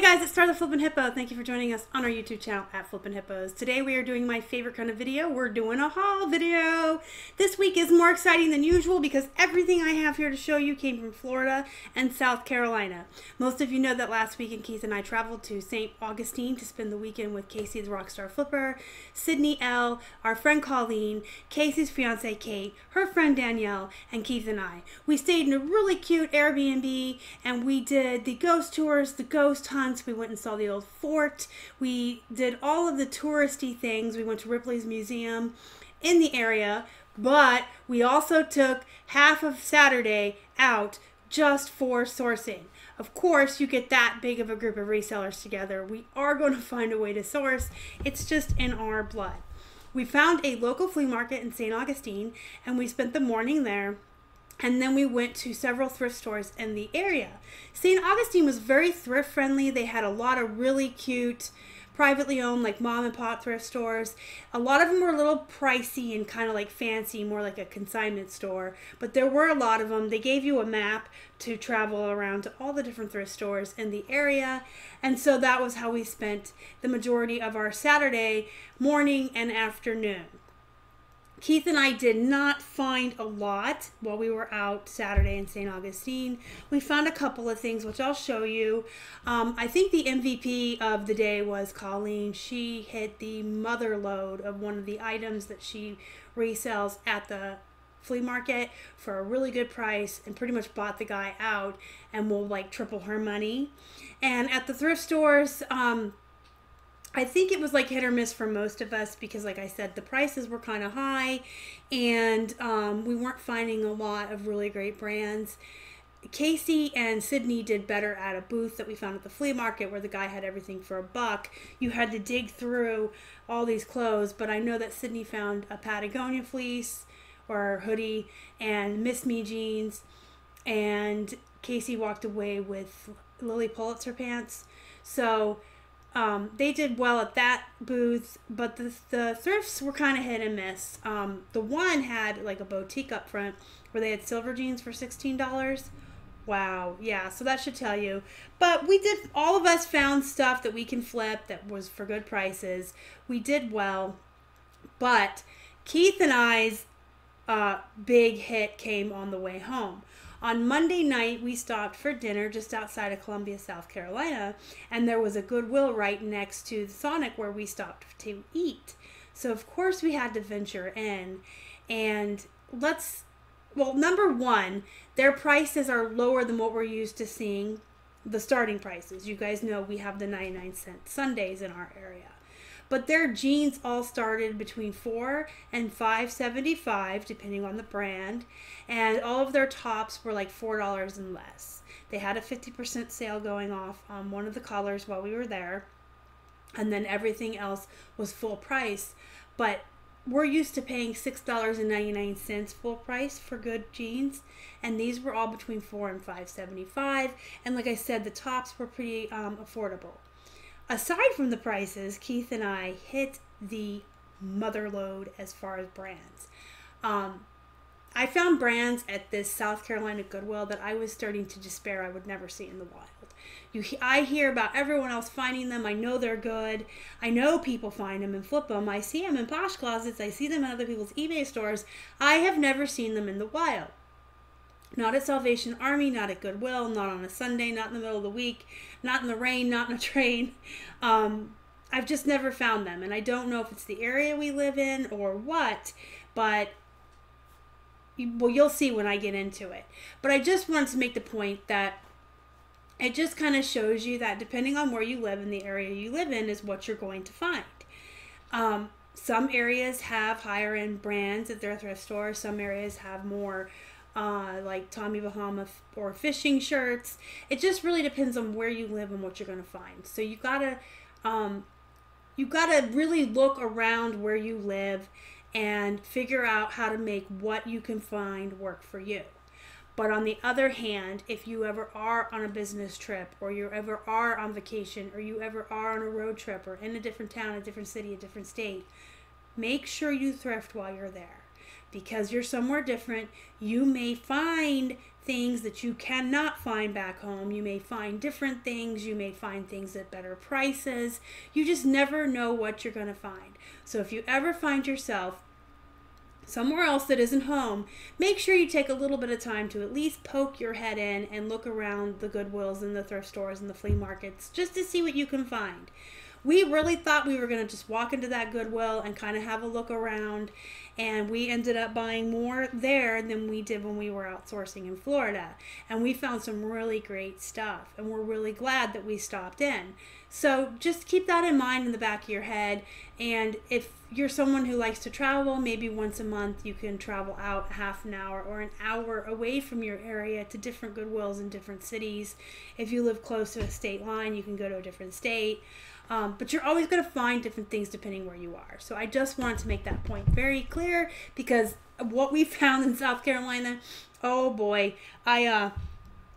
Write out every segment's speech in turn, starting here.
guys, it's Star the Flippin' Hippo. Thank you for joining us on our YouTube channel at Flippin' Hippos. Today we are doing my favorite kind of video. We're doing a haul video. This week is more exciting than usual because everything I have here to show you came from Florida and South Carolina. Most of you know that last weekend Keith and I traveled to St. Augustine to spend the weekend with Casey the Rockstar Flipper, Sydney L, our friend Colleen, Casey's fiance Kate, her friend Danielle, and Keith and I. We stayed in a really cute Airbnb and we did the ghost tours, the ghost hunts. We went and saw the old fort. We did all of the touristy things. We went to Ripley's Museum in the area, but we also took half of Saturday out just for sourcing. Of course, you get that big of a group of resellers together, we are going to find a way to source. It's just in our blood. We found a local flea market in St. Augustine and we spent the morning there. And then we went to several thrift stores in the area. St. Augustine was very thrift friendly. They had a lot of really cute, privately owned, like mom and pop thrift stores. A lot of them were a little pricey and kind of like fancy, more like a consignment store. But there were a lot of them. They gave you a map to travel around to all the different thrift stores in the area. And so that was how we spent the majority of our Saturday morning and afternoon. Keith and I did not find a lot while we were out Saturday in St. Augustine. We found a couple of things, which I'll show you. I think the MVP of the day was Colleen. She hit the mother load of one of the items that she resells at the flea market for a really good price and pretty much bought the guy out and will like triple her money. And at the thrift stores, I think it was like hit or miss for most of us because, like I said, the prices were kind of high and we weren't finding a lot of really great brands. Casey and Sydney did better at a booth that we found at the flea market where the guy had everything for $1. You had to dig through all these clothes, but I know that Sydney found a Patagonia fleece or hoodie and Miss Me jeans, and Casey walked away with Lily Pulitzer pants. So they did well at that booth, but the thrifts were kind of hit and miss. The one had like a boutique up front where they had silver jeans for $16. Wow, yeah, so that should tell you. But we did, all of us found stuff that we can flip that was for good prices. We did well, but Keith and I's big hit came on the way home. On Monday night, we stopped for dinner just outside of Columbia, South Carolina, and there was a Goodwill right next to the Sonic where we stopped to eat. So, of course, we had to venture in. And well, number one, their prices are lower than what we're used to seeing, the starting prices. You guys know we have the 99-cent Sundays in our area. But their jeans all started between $4 and $5.75, depending on the brand. And all of their tops were like $4 and less. They had a 50% sale going off on one of the colors while we were there. And then everything else was full price. But we're used to paying $6.99 full price for good jeans. And these were all between $4 and $5.75. And like I said, the tops were pretty affordable. Aside from the prices, Keith and I hit the mother load as far as brands. I found brands at this South Carolina Goodwill that I was starting to despair I would never see in the wild. I hear about everyone else finding them. I know they're good. I know people find them and flip them. I see them in Posh Closets. I see them in other people's eBay stores. I have never seen them in the wild. Not at Salvation Army, not at Goodwill, not on a Sunday, not in the middle of the week, not in the rain, not in a train. I've just never found them. And I don't know if it's the area we live in or what, but well, you'll see when I get into it. But I just wanted to make the point that it just kind of shows you that depending on where you live and the area you live in is what you're going to find. Some areas have higher end brands at their thrift stores. Some areas have more like Tommy Bahama or fishing shirts. It just really depends on where you live and what you're going to find. So you gotta really look around where you live and figure out how to make what you can find work for you. But on the other hand, if you ever are on a business trip or you ever are on vacation or you ever are on a road trip or in a different town, a different city, a different state, make sure you thrift while you're there. Because you're somewhere different, you may find things that you cannot find back home. You may find different things. You may find things at better prices. You just never know what you're going to find. So if you ever find yourself somewhere else that isn't home, make sure you take a little bit of time to at least poke your head in and look around the Goodwills and the thrift stores and the flea markets just to see what you can find. We really thought we were going to just walk into that Goodwill and kind of have a look around, and we ended up buying more there than we did when we were outsourcing in Florida. And we found some really great stuff, and we're really glad that we stopped in. So just keep that in mind in the back of your head. And if you're someone who likes to travel, maybe once a month you can travel out half an hour or an hour away from your area to different Goodwills in different cities. If you live close to a state line, you can go to a different state. But you're always going to find different things depending where you are. So I just wanted to make that point very clear, because what we found in South Carolina, oh boy, I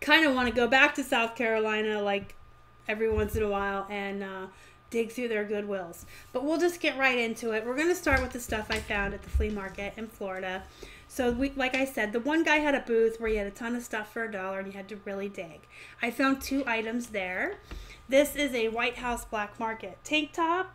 kind of want to go back to South Carolina like every once in a while and dig through their Goodwills. But we'll just get right into it. We're going to start with the stuff I found at the flea market in Florida. So like I said, the one guy had a booth where he had a ton of stuff for $1 and you had to really dig. I found 2 items there. This is a White House Black Market tank top.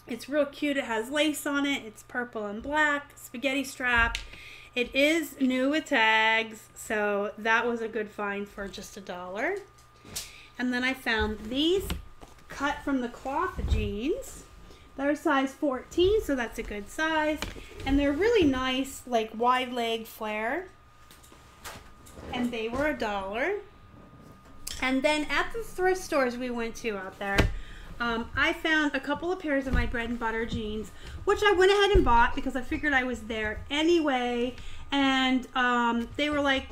It's real cute. It has lace on it. It's purple and black, spaghetti strap. It is new with tags, so that was a good find for just $1. And then I found these cut from the cloth jeans. They're size 14, so that's a good size. And they're really nice, like wide leg flare. And they were $1. And then at the thrift stores we went to out there, I found a couple of pairs of my bread and butter jeans, which I went ahead and bought because I figured I was there anyway. And they were like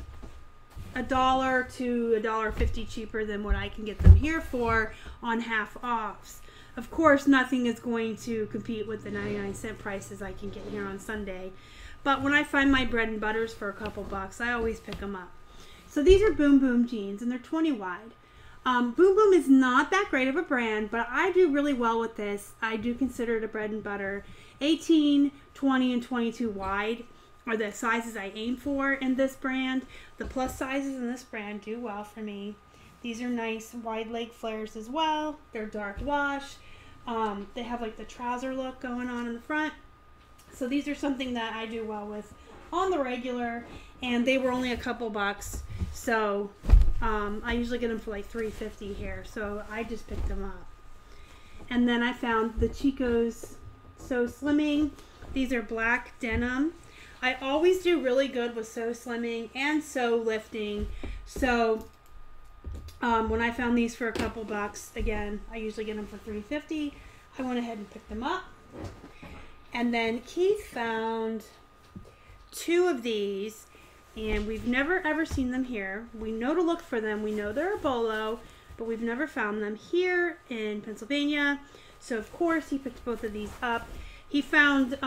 $1 to $1.50 cheaper than what I can get them here for on half offs. Of course, nothing is going to compete with the 99-cent prices I can get here on Sunday. But when I find my bread and butters for a couple bucks, I always pick them up. So these are Boom Boom jeans, and they're 20 wide. Boom Boom is not that great of a brand, but I do really well with this. I do consider it a bread and butter. 18, 20, and 22 wide are the sizes I aim for in this brand. The plus sizes in this brand do well for me. These are nice wide leg flares as well. They're dark wash. They have like the trouser look going on in the front. So these are something that I do well with on the regular, and they were only a couple bucks. So I usually get them for like $3.50 here, so I just picked them up. And then I found the Chico's So Slimming. These are black denim. I always do really good with So Slimming and So Lifting. So when I found these for a couple bucks, again, I usually get them for $3.50. I went ahead and picked them up. And then Keith found 2 of these, and we've never ever seen them here. We know to look for them. We know they're a bolo, but we've never found them here in Pennsylvania. So of course he picked both of these up. He found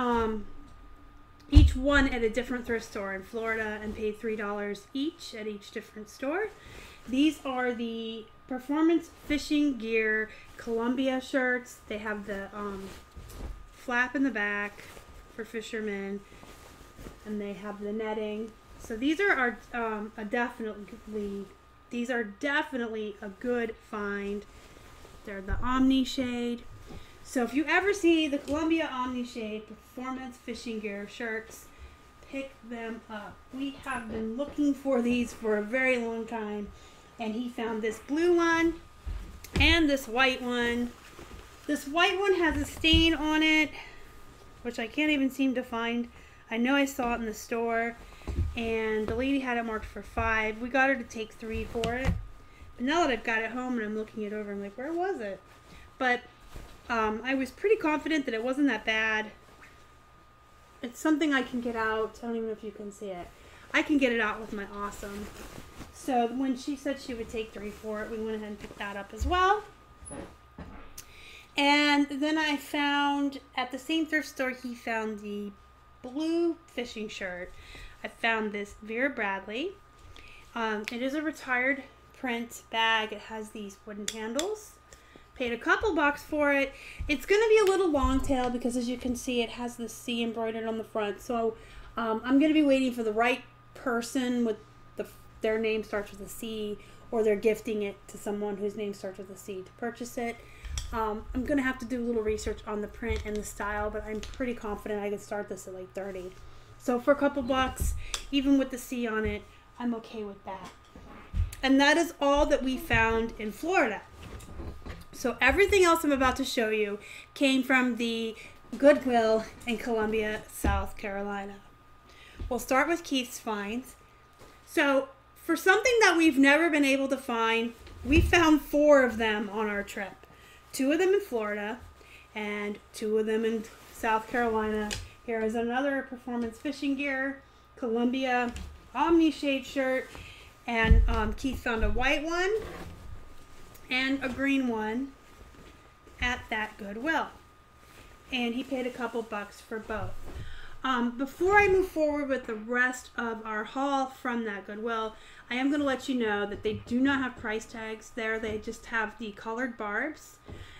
each one at a different thrift store in Florida and paid $3 each at each different store. These are the Performance Fishing Gear Columbia shirts. They have the flap in the back for fishermen, and they have the netting. So these are definitely a good find. They're the Omni shade. So if you ever see the Columbia Omni shade Performance Fishing Gear shirts, pick them up. We have been looking for these for a very long time, and he found this blue one and this white one. This white one has a stain on it, which I can't even seem to find. I know I saw it in the store, and the lady had it marked for $5. We got her to take $3 for it. But now that I've got it home and I'm looking it over, I'm like, where was it? But I was pretty confident that it wasn't that bad. It's something I can get out. I don't even know if you can see it. I can get it out with my Awesome. So when she said she would take $3 for it, we went ahead and picked that up as well. And then I found, at the same thrift store, he found the blue fishing shirt. I found this Vera Bradley. It is a retired print bag. It has these wooden handles. Paid a couple bucks for it. It's going to be a little long tail because, as you can see, it has the C embroidered on the front. So I'm going to be waiting for the right person with their name starts with a C, or they're gifting it to someone whose name starts with a C to purchase it. I'm going to have to do a little research on the print and the style, but I'm pretty confident I could start this at like 30. So for a couple bucks, even with the C on it, I'm okay with that. And that is all that we found in Florida. So everything else I'm about to show you came from the Goodwill in Columbia, South Carolina. We'll start with Keith's finds. So for something that we've never been able to find, we found 4 of them on our trip. 2 of them in Florida and 2 of them in South Carolina. Here is another performance fishing gear, Columbia Omni shade shirt, and Keith found a white one and a green one at that Goodwill. And he paid a couple bucks for both. Before I move forward with the rest of our haul from that Goodwill, I am going to let you know that they do not have price tags there. They just have the colored barbs.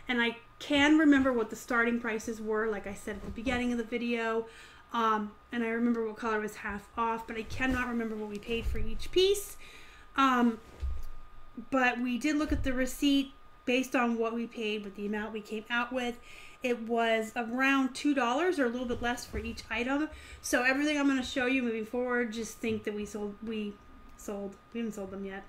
And I can remember what the starting prices were, like I said at the beginning of the video. And I remember what color was half off, but I cannot remember what we paid for each piece. But we did look at the receipt based on what we paid with the amount we came out with. It was around $2 or a little bit less for each item. So everything I'm going to show you moving forward, just think that we haven't sold them yet.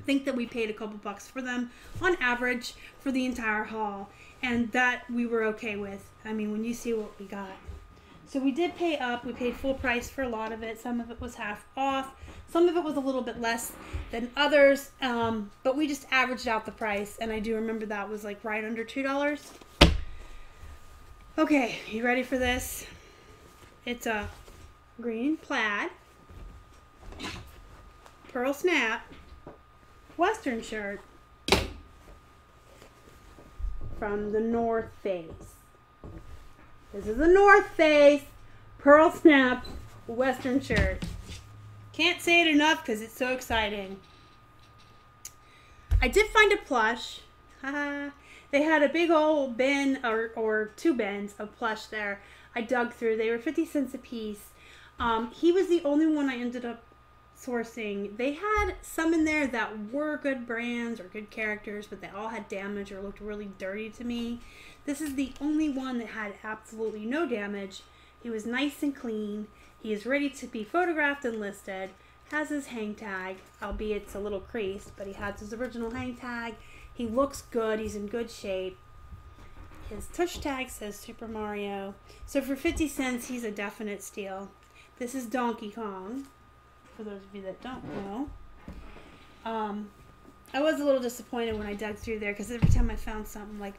Think that we paid a couple bucks for them on average for the entire haul, and that we were okay with. I mean, when you see what we got. So we did pay up. We paid full price for a lot of it. Some of it was half off. Some of it was a little bit less than others, but we just averaged out the price, and I do remember that was like right under $2. Okay, you ready for this? It's a green plaid, pearl snap, western shirt from the North Face. This is the North Face pearl snap western shirt. Can't say it enough because it's so exciting. I did find a plush. They had a big old bin or 2 bins of plush there. I dug through. They were 50 cents a piece. He was the only one I ended up sourcing. They had some in there that were good brands or good characters, but they all had damage or looked really dirty to me. This is the only one that had absolutely no damage. He was nice and clean. He is ready to be photographed and listed. Has his hang tag, albeit it's a little creased, but he has his original hang tag. He looks good. He's in good shape. His tush tag says Super Mario. So for 50 cents, he's a definite steal. This is Donkey Kong, for those of you that don't know. I was a little disappointed when I dug through there because every time I found something like,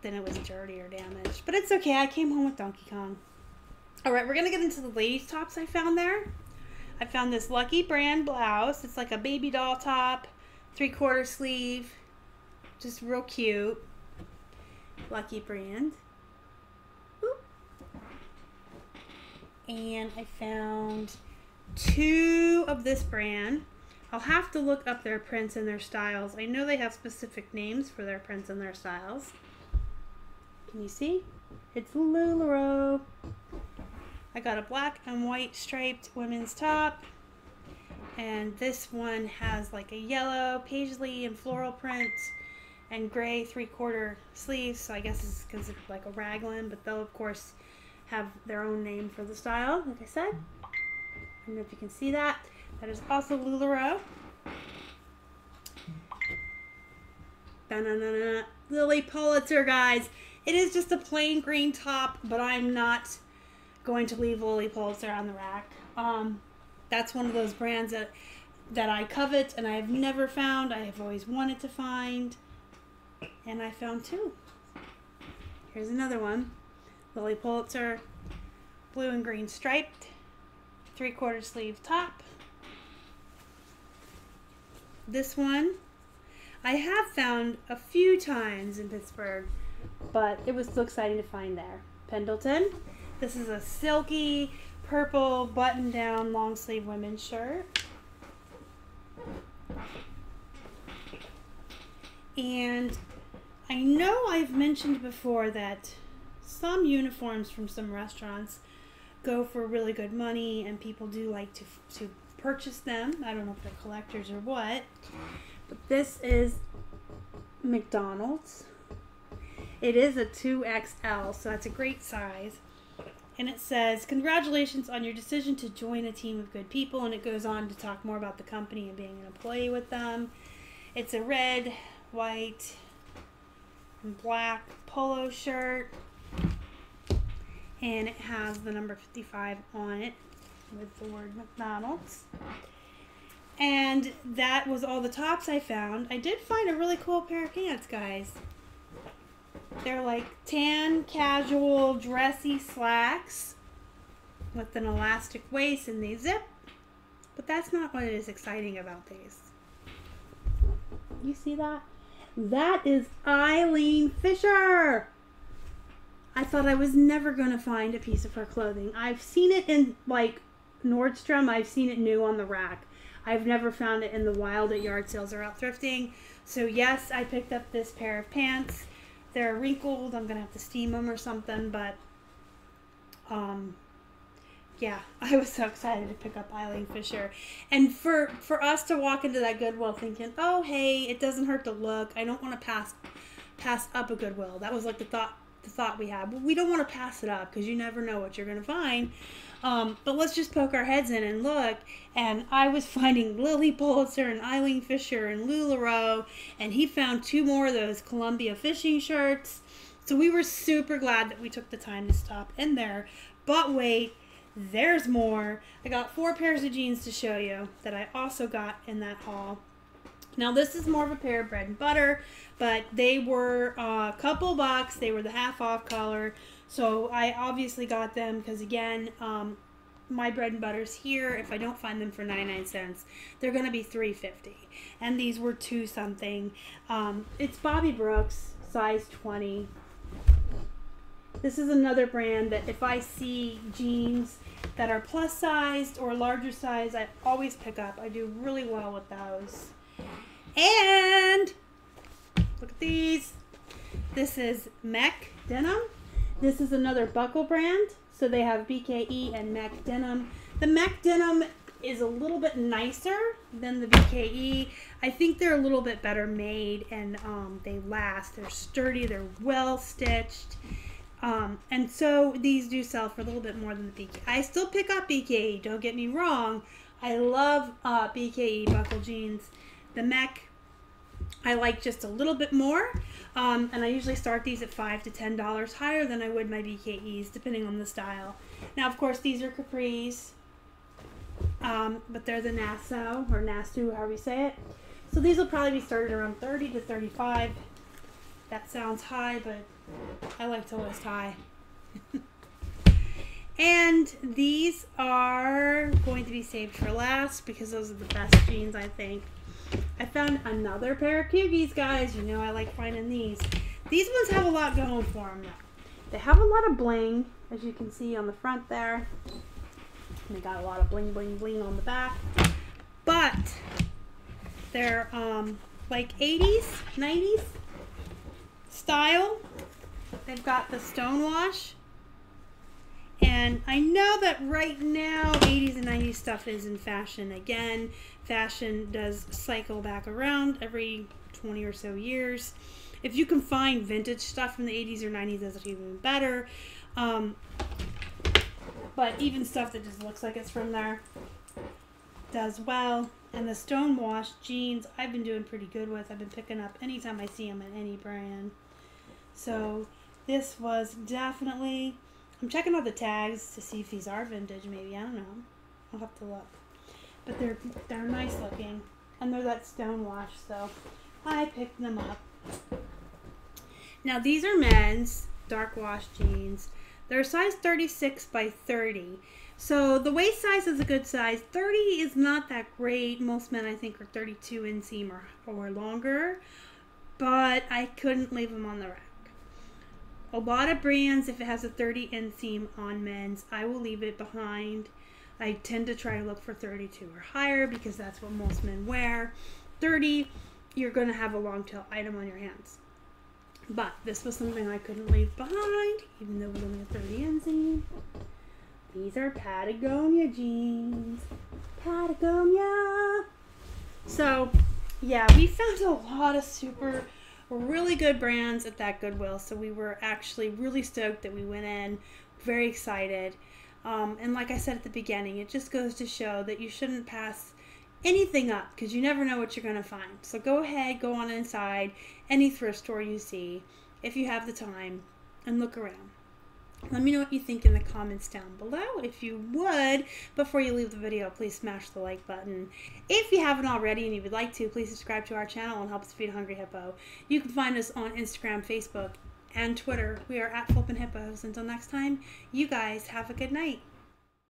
then it was dirty or damaged. But it's okay. I came home with Donkey Kong. All right, we're going to get into the ladies' tops I found there. I found this Lucky brand blouse. It's like a baby doll top, 3/4 sleeve. Just real cute. Lucky brand. Oop. And I found 2 of this brand. I'll have to look up their prints and their styles. I know they have specific names for their prints and their styles. Can you see? It's LuLaRoe. I got a black and white striped women's top. And this one has like a yellow paisley and floral print and gray 3/4 sleeves. So I guess it's considered like a raglan, but they'll of course have their own name for the style, like I said. I don't know if you can see that. That is also LuLaRoe. Lily Pulitzer, guys. It is just a plain green top, but I'm not going to leave Lily Pulitzer on the rack. That's one of those brands that I covet and I have never found. I have always wanted to find, and I found 2. Here's another one. Lily Pulitzer, blue and green striped, 3/4 sleeve top. This one I have found a few times in Pittsburgh, but it was still exciting to find there. Pendleton. This is a silky purple button-down long sleeve women's shirt. And I know I've mentioned before that some uniforms from some restaurants go for really good money, and people do like to purchased them. I don't know if they're collectors or what. But this is McDonald's. It is a 2XL, so that's a great size. And it says, "Congratulations on your decision to join a team of good people." And it goes on to talk more about the company and being an employee with them. It's a red, white, and black polo shirt. And it has the number 55 on it with the word McDonald's. And that was all the tops I found. I did find a really cool pair of pants, guys. They're like tan, casual, dressy slacks with an elastic waist, and they zip. But that's not what is exciting about these. You see that? That is Eileen Fisher. I thought I was never going to find a piece of her clothing. I've seen it in like Nordstrom. I've seen it new on the rack. I've never found it in the wild at yard sales or out thrifting. So yes, I picked up this pair of pants. They're wrinkled. I'm going to have to steam them or something. But, yeah, I was so excited to pick up Eileen Fisher. And for us to walk into that Goodwill thinking, oh, hey, it doesn't hurt to look. I don't want to pass up a Goodwill. That was like the thought we had. But we don't want to pass it up because you never know what you're going to find. But let's just poke our heads in and look. And I was finding Lily Pulitzer and Eileen Fisher and LuLaRoe. And he found 2 more of those Columbia fishing shirts. So we were super glad that we took the time to stop in there. But wait, there's more. I got 4 pairs of jeans to show you that I also got in that haul. Now this is more of a pair of bread and butter, but they were a couple bucks. They were the half off color. So I obviously got them because, again, my bread and butter's here. If I don't find them for 99 cents, they're going to be $3.50. And these were 2 something. It's Bobby Brooks, size 20. This is another brand that if I see jeans that are plus sized or larger size, I always pick up. I do really well with those. And look at these. This is Mech Denim. This is another buckle brand. So they have BKE and Mech Denim. The Mech Denim is a little bit nicer than the BKE. I think they're a little bit better made, and they last. They're sturdy. They're well stitched. And so these do sell for a little bit more than the BKE. I still pick up BKE, don't get me wrong. I love BKE buckle jeans. The Mech, I like just a little bit more. And I usually start these at $5 to $10 higher than I would my BKEs, depending on the style. Now, of course, these are capris. But they're the Nassau, or Nassau, however you say it. So these will probably be started around 30 to 35. That sounds high, but I like to list high. And these are going to be saved for last because those are the best jeans, I think. I found another pair of Coogies, guys. You know I like finding these. These ones have a lot going for them. They have a lot of bling, as you can see on the front there. And they got a lot of bling, bling, bling on the back. But they're like 80s, 90s style. They've got the stonewash. And I know that right now 80s and 90s stuff is in fashion again. Fashion does cycle back around every 20 or so years. If you can find vintage stuff from the 80s or 90s, that's even better. But even stuff that just looks like it's from there does well. And the stonewash jeans I've been doing pretty good with. I've been picking up anytime I see them in any brand. So this was definitely... I'm checking out the tags to see if these are vintage, maybe. I don't know. I'll have to look. But they're nice looking. And they're that stonewash, so I picked them up. Now, these are men's dark wash jeans. They're size 36 by 30. So the waist size is a good size. 30 is not that great. Most men, I think, are 32 inseam or longer. But I couldn't leave them on the rack. A lot of brands, if it has a 30 inseam on men's, I will leave it behind. I tend to try to look for 32 or higher because that's what most men wear. 30, you're going to have a long tail item on your hands. But this was something I couldn't leave behind, even though it was only a 30 inseam. These are Patagonia jeans. Patagonia. So, yeah, we found a lot of really good brands at that Goodwill. So we were actually really stoked that we went in, very excited. And like I said at the beginning, it just goes to show that you shouldn't pass anything up because you never know what you're going to find. So go ahead, go on inside any thrift store you see if you have the time and look around. Let me know what you think in the comments down below. If you would, before you leave the video, please smash the like button. If you haven't already and you would like to, please subscribe to our channel and help us feed a hungry hippo. You can find us on Instagram, Facebook, and Twitter. We are at Flippin' Hippos. Until next time, you guys have a good night.